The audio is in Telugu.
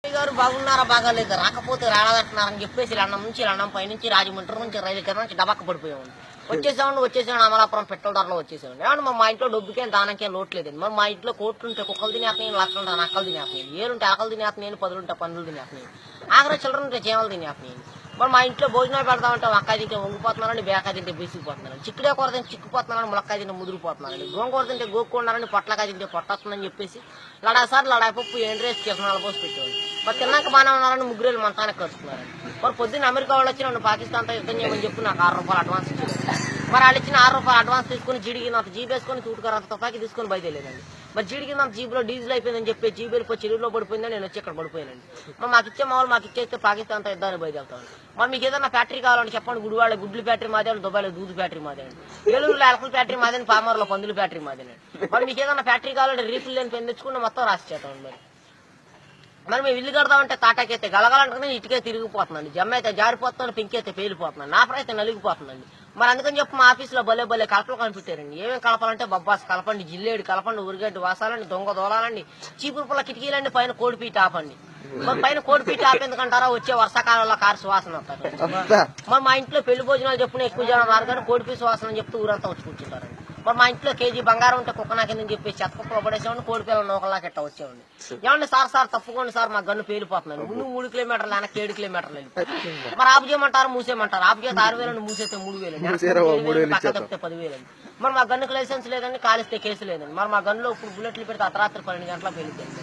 పార్టీ గారు బాగున్నారా బాగాలేదు రాకపోతే రాలేదంటున్నారని చెప్పేసి లండం నుంచి లండం పైనుంచి రాజమండ్రి నుంచి రైలు కింద నుంచి డబక్క పడిపోయామండి. వచ్చేసామండి అమలాపురం పెట్రోల్ ధరలో వచ్చేసామండి. ఏమంటే మా ఇంట్లో డబ్బుకేం దానికేం లోటు లేదండి. మరి మా ఇంట్లో కోట్లు ఉంటే కుక్కలు తినేస్తున్నాయి, లక్షలు ఉంటే నక్కలు తినేస్తున్నాయి, ఏలుంటే ఆకలు తినేస్తున్నాయి, పదులుంటే పందులు తినేస్తున్నాయి, ఆఖరి చిల్లర ఉంటే చీమలు తినేస్తున్నాయి. మరి మా ఇంట్లో భోజనాలు పెడతామంటే వంకాయ తింటే వంగిపోతున్నారని, బేకాయ తింటే బీసిపోతున్నారని, చిక్కుడే కూర తింటే చిక్కుపోతున్నారని, ములక్కాయ తింటే ముదిరిపోతున్నారని, గోంగూర తింటే గోక్కున్నారని, పొట్లకాయ తింటే పొట్టొస్తుందని చెప్పేసి లడాసారి లడాపప్పు ఎండ్రేసి కిసనాలు పోసి పెట్టేవాళ్ళు. మరి తిన్నాక బాగానే ఉన్నారని ముగ్గురేళ్ళు మంతానికి కలుసుకున్నారని. మరి పొద్దున్న అమెరికా వాళ్ళు వచ్చి నన్ను పాకిస్తాన్తో యుద్ధం చేయమని చెప్పి నాకు 6 రూపాయలు అడ్వాన్స్ ఇచ్చారు. మరి వాళ్ళు ఇచ్చిన 6 రూపాయలు అడ్వాన్స్ తీసుకుని జీడికినంత జీబ్ వేసుకొని తూటుకారంత తుపాకి తీసుకొని బయలుదేరేదండి. మరి జీడికినంత జీబులో డీజిల్ అయిపోయిందని చెప్పి జీబు వెళ్ళిపోయి చెరువులో పడిపోయిందని నేను వచ్చి ఇక్కడ పడిపోయానండి. మరి మాకు ఇచ్చే మామూలు మాకు ఇచ్చేస్తే పాకిస్తాన్తో యుద్ధాన్ని బయలుదేరుతాను. మరి మీకు ఏదైనా ఫ్యాక్టరీ కావాలని చెప్పండి. గుడివాళ్ళ గుడ్లు ఫ్యాక్టరీ మాదేనండి, దుబాయ్లో దూదు ఫ్యాక్టరీ మాదేనండి, ఏలూరులో ఎలకల ఫ్యాక్టరీ మాదేని, పామర్లో పందుల ఫ్యాక్టరీ మాదేనండి. మరి మీకు ఏదైనా ఫ్యాక్టరీ కావాలంటే రీఫిల్ లేని పెన్ తెచ్చుకుంటే మొత్తం రాసి చేస్తామండి. మరి మేము ఇల్లు కడదామంటే తాటాకైతే గలగాలంటే ఇటుకే తిరిగిపోతుందండి, జమ్మ అయితే జారిపోతున్నాను, పెంకి అయితే పేలిపోతున్నాను, నా అయితే నలిగిపోతుందండి. మరి అందుకని చెప్పి మా ఆఫీసులో భలే కలపలు కనిపెట్టారండి. ఏమేమి కలపాలంటే బొబ్బాస్ కలపండి, జిల్లేడు కలపండి, ఉరిగడ్డి వాసాలండి, దొంగ దోలాలండి, చీపురు పుల్ల కిటికీలండి, పైన కోడిపీట ఆపండి. మరి పైన కోడిపీట ఆపేందుకంటారా వచ్చే వర్షాకాలంలో కారు సువాసన వస్తారు. మరి మా ఇంట్లో పెళ్లి భోజనాలు చెప్పుకుని ఎక్కువ జనం రారు కానీ కోడిపీ సువాసన అని చెప్తూ ఊరంతా వచ్చి కూర్చుంటారండి. మరి మా ఇంట్లో కేజీ బంగారం ఉంటే కుక్క నాకిందని చెప్పి చెత్తకుప్పలో పడేసేవాడిని, కోడి పిల్లలు నూకల్లాకి ఎట్లా వచ్చేవాడిని. ఏమండి సార్ తప్పుకోండి సార్, మా గన్ను పేలిపోతున్నాను, ముందు 3 కిలోమీటర్లు వెనక్కి 7 కిలోమీటర్లు వెళ్ళి మరి ఆపు చేయమంటారు, మూసేయమంటారు. ఆపు చేస్తే 6,000 మూసేస్తే 3,000 పక్క తప్పితే 10,000. మరి మా గన్నుకు లైసెన్స్ లేదండి, కాలిస్తే కేసు లేదండి. మరి మా గన్నులో ఇప్పుడు బుల్లెట్లు పెడితే అర్ధరాత్రి 12 గంటల పేలిపోయింది.